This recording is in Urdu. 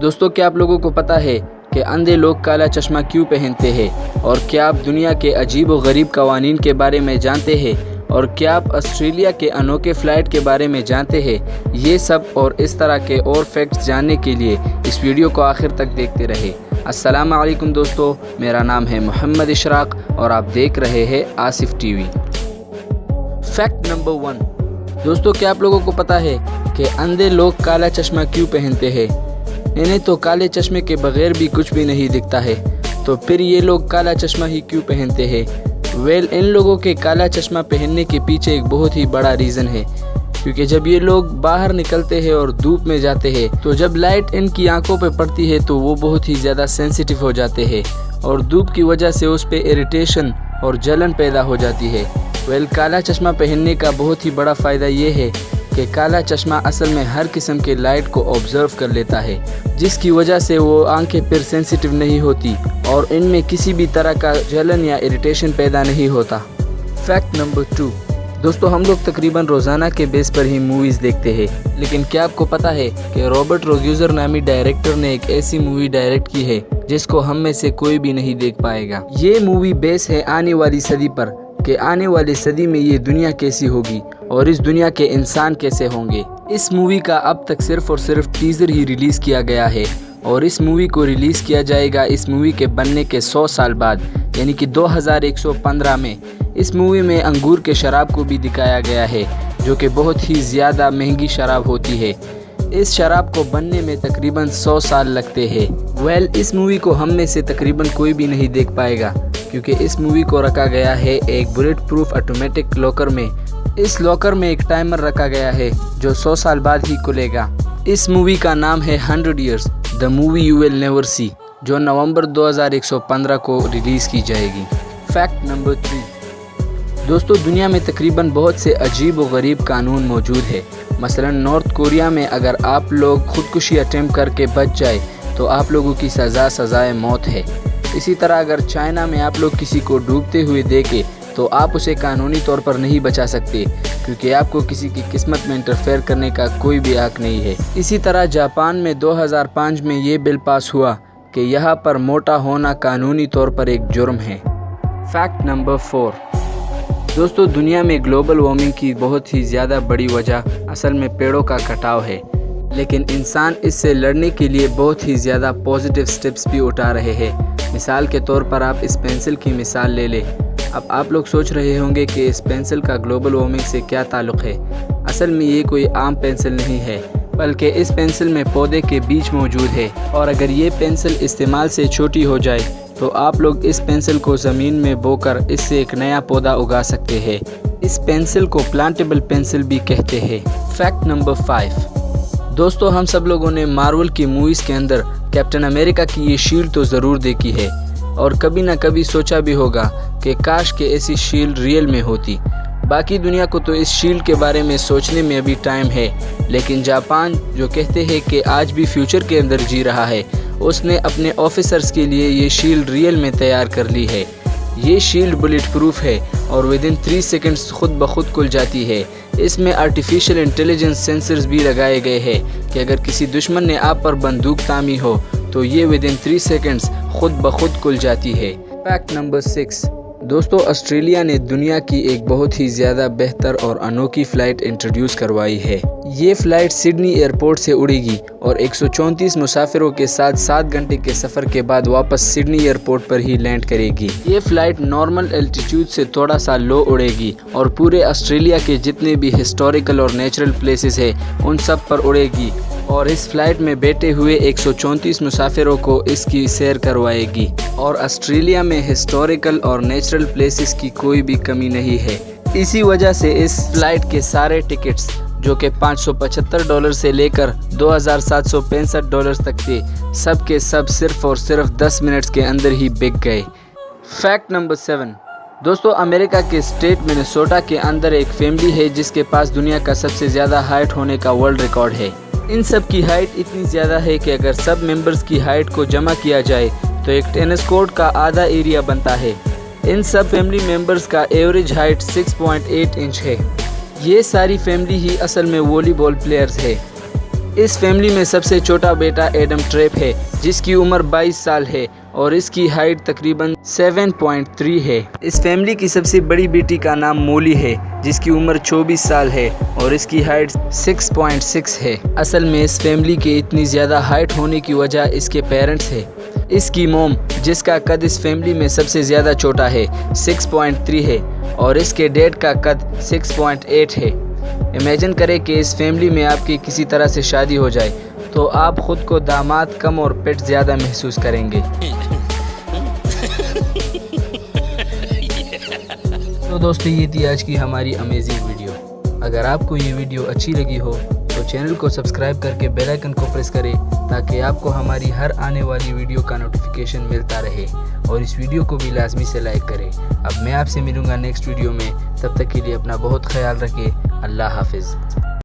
دوستو کیا آپ لوگوں کو پتہ ہے کہ اندھے لوگ کالا چشمہ کیوں پہنتے ہیں؟ اور کیا آپ دنیا کے عجیب و غریب قوانین کے بارے میں جانتے ہیں؟ اور کیا آپ آسٹریلیا کے انوکھے فلائٹ کے بارے میں جانتے ہیں؟ یہ سب اور اس طرح کے اور فیکٹس جاننے کے لیے اس ویڈیو کو آخر تک دیکھتے رہے۔ السلام علیکم دوستو، میرا نام ہے محمد اشراق اور آپ دیکھ رہے ہیں Asif T V. Fact number 1، دوستو کیا آپ لوگوں کو پتہ ہے کہ اندھے لوگ کالا چشمہ کیوں پہنتے ہیں؟ انہیں تو کالے چشمے کے بغیر بھی کچھ بھی نہیں دکھتا ہے، تو پھر یہ لوگ کالا چشمہ ہی کیوں پہنتے ہیں؟ ان لوگوں کے کالا چشمہ پہننے کے پیچھے ایک بہت ہی بڑا ریزن ہے، کیونکہ جب یہ لوگ باہر نکلتے ہیں اور دھوپ میں جاتے ہیں تو جب لائٹ ان کی آنکھوں پہ پڑتی ہے تو وہ بہت ہی زیادہ سینسیٹیو ہو جاتے ہیں اور دھوپ کی وجہ سے اس پہ اریٹیشن اور جلن پیدا ہو جاتی ہے۔ کالا چشمہ پہننے کا بہت ہی بڑا فائدہ یہ ہے کہ کالا چشمہ اصل میں ہر قسم کے لائٹ کو آبزرو کر لیتا ہے، جس کی وجہ سے وہ آنکھیں پھر سینسیٹیو نہیں ہوتی اور ان میں کسی بھی طرح کا جلن یا اریٹیشن پیدا نہیں ہوتا۔ فیکٹ نمبر 2، دوستو ہم لوگ تقریباً روزانہ کے بیس پر ہی موویز دیکھتے ہیں، لیکن کیا آپ کو پتہ ہے کہ رابرٹ روگیوزر نامی ڈائریکٹر نے ایک ایسی مووی ڈائریکٹ کی ہے جس کو ہم میں سے کوئی بھی نہیں دیکھ پائے گا۔ یہ مووی بیس ہے آنے والی صدی پر، کہ آنے والی صدی میں یہ دنیا کیسی ہوگی اور اس دنیا کے انسان کیسے ہوں گے۔ اس مووی کا اب تک صرف اور صرف ٹیزر ہی ریلیز کیا گیا ہے اور اس مووی کو ریلیز کیا جائے گا اس مووی کے بننے کے 100 سال بعد، یعنی کہ 2115 میں۔ اس مووی میں انگور کے شراب کو بھی دکھایا گیا ہے، جو کہ بہت ہی زیادہ مہنگی شراب ہوتی ہے۔ اس شراب کو بننے میں تقریباً 100 سال لگتے ہیں۔ اس مووی کو ہم میں سے تقریباً کوئی بھی نہیں دیکھ پائے گا، کیونکہ اس مووی کو رکھا گیا ہے ایک بلیٹ پروف آٹومیٹک لاکر میں۔ اس لاکر میں ایک ٹائمر رکھا گیا ہے جو 100 سال بعد ہی کھلے گا۔ اس مووی کا نام ہے 100 years the movie you will never سی، جو نومبر 2115 کو ریلیز کی جائے گی۔ فیکٹ نمبر 3، دوستو دنیا میں تقریباً بہت سے عجیب و غریب قانون موجود ہے۔ مثلا نارتھ کوریا میں اگر آپ لوگ خودکشی اٹیمپٹ کر کے بچ جائے تو آپ لوگوں کی سزائے موت ہے۔ اسی طرح اگر چائنا میں آپ لوگ کسی کو ڈوبتے ہوئے دیکھیں تو آپ اسے قانونی طور پر نہیں بچا سکتے، کیونکہ آپ کو کسی کی قسمت میں انٹرفیئر کرنے کا کوئی بھی حق نہیں ہے۔ اسی طرح جاپان میں 2005 میں یہ بل پاس ہوا کہ یہاں پر موٹا ہونا قانونی طور پر ایک جرم ہے۔ فیکٹ نمبر 4، دوستو دنیا میں گلوبل وارمنگ کی بہت ہی زیادہ بڑی وجہ اصل میں پیڑوں کا کٹاؤ ہے، لیکن انسان اس سے لڑنے کے لیے بہت ہی زیادہ پازیٹیو سٹیپس بھی اٹھا رہے ہیں۔ مثال کے طور پر آپ اس پینسل کی مثال لے لیں۔ اب آپ لوگ سوچ رہے ہوں گے کہ اس پینسل کا گلوبل وارمنگ سے کیا تعلق ہے؟ اصل میں یہ کوئی عام پینسل نہیں ہے، بلکہ اس پینسل میں پودے کے بیج موجود ہے، اور اگر یہ پینسل استعمال سے چھوٹی ہو جائے تو آپ لوگ اس پینسل کو زمین میں بو کر اس سے ایک نیا پودا اگا سکتے ہیں۔ اس پینسل کو پلانٹیبل پینسل بھی کہتے ہیں۔ فیکٹ نمبر 5، دوستو ہم سب لوگوں نے مارول کی موویز کے اندر کیپٹن امریکہ کی یہ شیلڈ تو ضرور دیکھی ہے، اور کبھی نہ کبھی سوچا بھی ہوگا کہ کاش کہ ایسی شیلڈ ریئل میں ہوتی۔ باقی دنیا کو تو اس شیلڈ کے بارے میں سوچنے میں ابھی ٹائم ہے، لیکن جاپان جو کہتے ہیں کہ آج بھی فیوچر کے اندر جی رہا ہے، اس نے اپنے آفیسرز کے لیے یہ شیلڈ ریئل میں تیار کر لی ہے۔ یہ شیلڈ بلٹ پروف ہے اور ودن 3 سیکنڈز خود بخود کھل جاتی ہے۔ اس میں آرٹیفیشل انٹیلیجنس سینسرز بھی لگائے گئے ہیں کہ اگر کسی دشمن نے آپ پر بندوق تامی ہو تو یہ ودن 3 سیکنڈز خود بخود کھل جاتی ہے۔ فیکٹ نمبر 6، دوستو آسٹریلیا نے دنیا کی ایک بہت ہی زیادہ بہتر اور انوکھی فلائٹ انٹروڈیوس کروائی ہے۔ یہ فلائٹ سڈنی ایئرپورٹ سے اڑے گی اور 134 مسافروں کے ساتھ 7 گھنٹے کے سفر کے بعد واپس سڈنی ایئرپورٹ پر ہی لینڈ کرے گی۔ یہ فلائٹ نارمل الٹیٹیوڈ سے تھوڑا سا لو اڑے گی اور پورے آسٹریلیا کے جتنے بھی ہسٹوریکل اور نیچرل پلیسز ہیں ان سب پر اڑے گی، اور اس فلائٹ میں بیٹھے ہوئے 134 مسافروں کو اس کی سیر کروائے گی، اور آسٹریلیا میں ہسٹوریکل اور نیچرل پلیسز کی کوئی بھی کمی نہیں ہے۔ اسی وجہ سے اس فلائٹ کے سارے ٹکٹس جو کہ $575 سے لے کر $2765 تک تھے، سب کے سب صرف اور صرف 10 منٹس کے اندر ہی بک گئے۔ فیکٹ نمبر 7، دوستو امریکہ کے اسٹیٹ منیسوٹا کے اندر ایک فیملی ہے جس کے پاس دنیا کا سب سے زیادہ ہائٹ ہونے کا ورلڈ ریکارڈ ہے۔ ان سب کی ہائٹ اتنی زیادہ ہے کہ اگر سب ممبرز کی ہائٹ کو جمع کیا جائے تو ایک ٹینس کورٹ کا آدھا ایریا بنتا ہے۔ ان سب فیملی ممبرز کا ایوریج ہائٹ 6.8 انچ ہے۔ یہ ساری فیملی ہی اصل میں والی بال پلیئرز ہے۔ اس فیملی میں سب سے چھوٹا بیٹا ایڈم ٹریپ ہے جس کی عمر 22 سال ہے اور اس کی ہائٹ تقریباً 7.3 ہے۔ اس فیملی کی سب سے بڑی بیٹی کا نام مولی ہے جس کی عمر 24 سال ہے اور اس کی ہائٹ 6.6 ہے۔ اصل میں اس فیملی کے اتنی زیادہ ہائٹ ہونے کی وجہ اس کے پیرنٹس ہے۔ اس کی موم جس کا قد اس فیملی میں سب سے زیادہ چھوٹا ہے 6.3 ہے اور اس کے ڈیڈ کا قد 6.8 ہے۔ امیجن کریں کہ اس فیملی میں آپ کی کسی طرح سے شادی ہو جائے تو آپ خود کو داماد کم اور پٹ زیادہ محسوس کریں گے۔ تو دوستو یہ تھی آج کی ہماری امیزنگ ویڈیو۔ اگر آپ کو یہ ویڈیو اچھی لگی ہو تو چینل کو سبسکرائب کر کے بیل آئیکن کو پریس کریں تاکہ آپ کو ہماری ہر آنے والی ویڈیو کا نوٹیفیکیشن ملتا رہے، اور اس ویڈیو کو بھی لازمی سے لائک کریں۔ اب میں آپ سے ملوں گا نیکسٹ ویڈیو میں، تب تک کے لیے اپنا بہت خیال رکھیں۔ اللہ حافظ۔